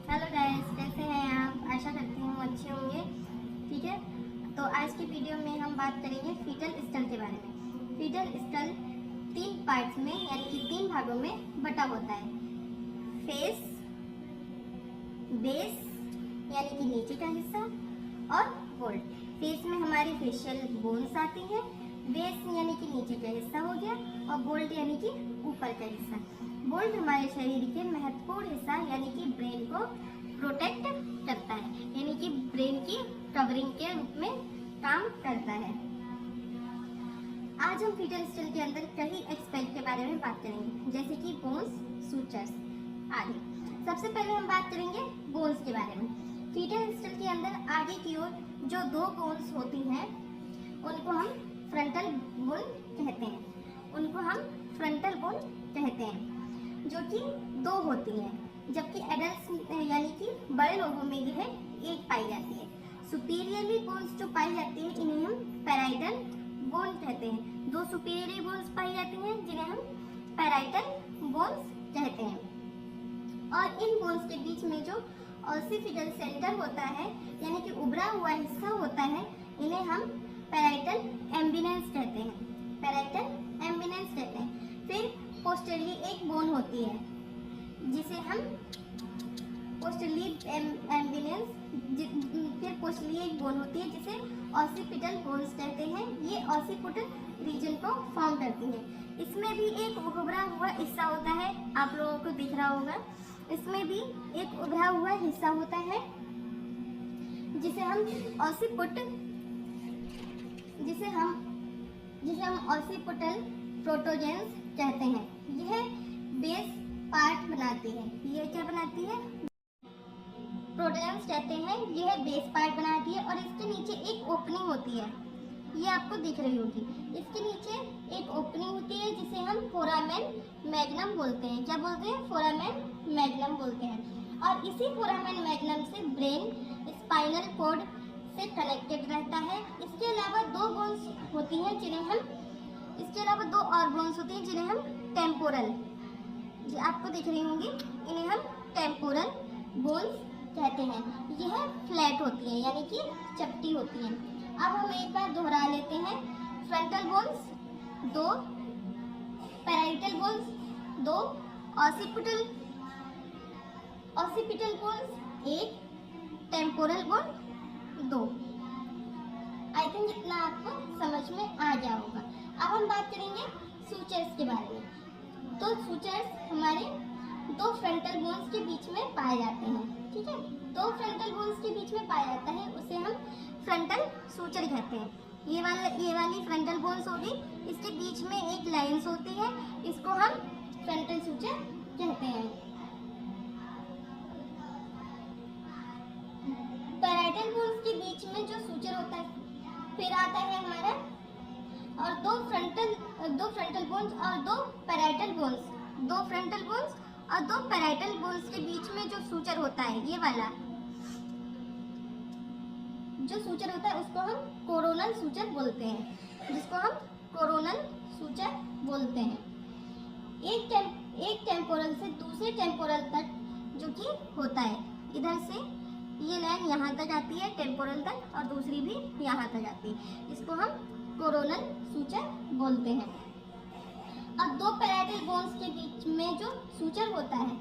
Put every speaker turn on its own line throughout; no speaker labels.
Hello guys, कैसे हैं आप? आशा करती हूँ अच्छे होंगे। ठीक है, तो आज की वीडियो में हम बात करेंगे फीटल स्टल के बारे में। फीटल स्टल 3 पार्ट्स में यानी कि 3 भागों में बटा होता है। फेस, बेस यानी कि नीचे का हिस्सा और बोल्ट। फेस में हमारी फेशियल बोन्स आती हैं, बेस यानी कि नीचे का हिस्सा हो गया और बोल्ट यानी कि ऊपर का हिस्सा। बोल्ट हमारे शरीर के महत्वपूर्ण हिस्सा यानी कि ब्रेन को प्रोटेक्ट करता है, यानी कि ब्रेन की कवरिंग के रूप में काम करता है। आज हम फीटल स्टल के अंदर कई एक्सपेक्ट के बारे में बात करेंगे, जैसे कि बोन्स, सूचर्स आदि। सबसे पहले हम बात करेंगे बोन्स के बारे में। फीटल स्टल के अंदर आगे की ओर जो 2 बोन्स होती हैं उनको हम फ्रंटल बोन कहते हैं। उनको हम फ्रंटल बोन कहते हैं, जो कि 2 होती हैं, जबकि एडल्ट यानी कि बड़े लोगों में यह एक पाई जाती है। सुपीरियरली बोन्स जो पाई जाती है इन्हें हम पैराइटल बोन कहते हैं। 2 सुपीरियरली बोन्स पाई जाती हैं जिन्हें हम पैराइटल बोन्स कहते हैं। और इन बोन्स के बीच में जो ऑसिफिटल सेंटर होता है यानी कि उभरा हुआ हिस्सा होता है, इन्हें हम पैराइटल एम्बिनेंस कहते हैं। पैराइटल एम्बिनेंस कहते हैं। फिर पोस्टरली एक बोन होती है जिसे हम पोस्टरली एम्बिनेंस, फिर पोस्टरली एक बोन होती है जिसे ऑसिपिटल बोन्स कहते हैं। ये ऑसिपिटल रीजन को फॉर्म करती है। इसमें भी एक उभरा हुआ हिस्सा होता है, आप लोगों को दिख रहा होगा। इसमें भी एक उभरा हुआ हिस्सा होता है जिसे हम ऑसिपिटल प्रोटोजेंस कहते हैं। यह बेस पार्ट बनाती है। ये क्या बनाती है? प्रोटोजेंस कहते हैं। यह बेस पार्ट बनाती है और इसके नीचे एक ओपनिंग होती है, ये आपको दिख रही होगी। इसके नीचे एक ओपनिंग होती है जिसे हम फोरामेन मैग्नम बोलते हैं। क्या बोलते हैं? फोरामेन मैग्नम बोलते हैं। और इसी फोरामेन मैग्नम से ब्रेन स्पाइनल कॉर्ड से कनेक्टेड रहता है। इसके अलावा 2 बोन्स होती हैं जिन्हें हम टेम्पोरल, जो आपको दिख रही होंगी, इन्हें हम टेम्पोरल बोन्स कहते हैं। यह फ्लैट होती है यानी कि चपटी होती हैं। अब हम एक बार दोहरा लेते हैं। Frontal bones 2, parietal bones 2, occipital bones 1, temporal bone 2। I think इतना आपको समझ में आ गया होगा। अब हम बात करेंगे सूचर्स के बारे में। तो सूचर्स हमारे 2 फ्रंटल बोन्स के बीच में पाए जाते हैं। ठीक है, 2 फ्रंटल बोन्स के बीच में पाया जाता है, उसे हम फ्रंटल सूचर कहते हैं। ये वाली फ्रंटल बोन्स होगी, इसके बीच में एक लाइंस होती है, इसको हम फ्रंटल सूचर कहते हैं। पैराइटल बोन्स के बीच में जो सूचर होता है, फिर आता है हमारा और 2 फ्रंटल बोन्स और 2 पैराइटल बोन्स। 2 फ्रंटल बोन्स और 2 पैराइटल बोन्स के बीच में जो सूचर होता है, ये वाला जो सूचर होता है उसको हम कोरोनल सूचर बोलते हैं, एक टेम्पोरल से दूसरे टेम्पोरल तक जो कि होता है, इधर से ये लाइन यहाँ तक आती है टेम्पोरल तक और दूसरी भी यहाँ तक आती है, इसको हम कोरोनल सूचर बोलते हैं। अब 2 पैराइटल बोन्स के बीच में जो सूचर होता है,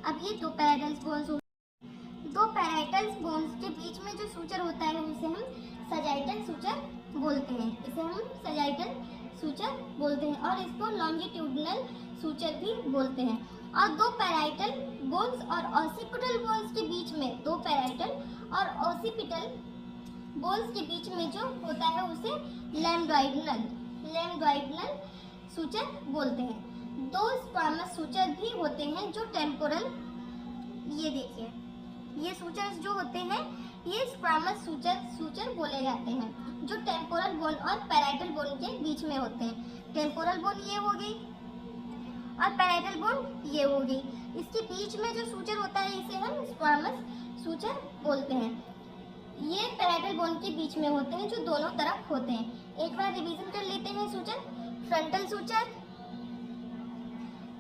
अब ये 2 पैराइटल बोन्स के बीच में जो सूचर होता है उसे हम सजाइटल सूचर बोलते हैं। और इसको लॉन्गिट्यूडिनल सूचर भी बोलते हैं। और 2 पैराइटल बोन्स और ऑसिपिटल बोन्स के बीच में, 2 पैराइटल और ऑसिपिटल बोन्स के बीच में जो होता है उसे लैम्ब्डॉइडल सूचर बोलते हैं। 2 स्क्वामस सूचर भी होते हैं जो टेम्पोरल, ये देखिए, ये सूचर्स जो होते हैं ये स्क्वामस सूचर बोले जाते हैं, जो टेम्पोरल बोन और पैराइटल बोन के बीच में होते हैं। टेम्पोरल बोन ये हो गई और पैराइटल बोन ये हो गई। इसके बीच में जो सूचर होता है इसे हम स्क्वामस सूचर बोलते हैं। ये पैराइटल बोन के बीच में होते हैं जो दोनों तरफ होते हैं। एक बार रिवीजन कर लेते हैं suture.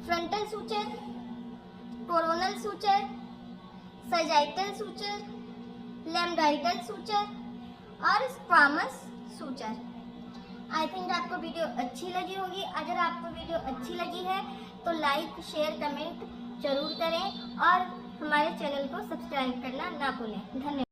Frontal suture, coronal suture, sagittal suture, lambdoidal suture और स्क्वामस सूचर। आई थिंक आपको वीडियो अच्छी लगी होगी। अगर आपको वीडियो अच्छी लगी है तो लाइक, शेयर, कमेंट जरूर करें और हमारे चैनल को सब्सक्राइब करना ना भूलें। धन्यवाद।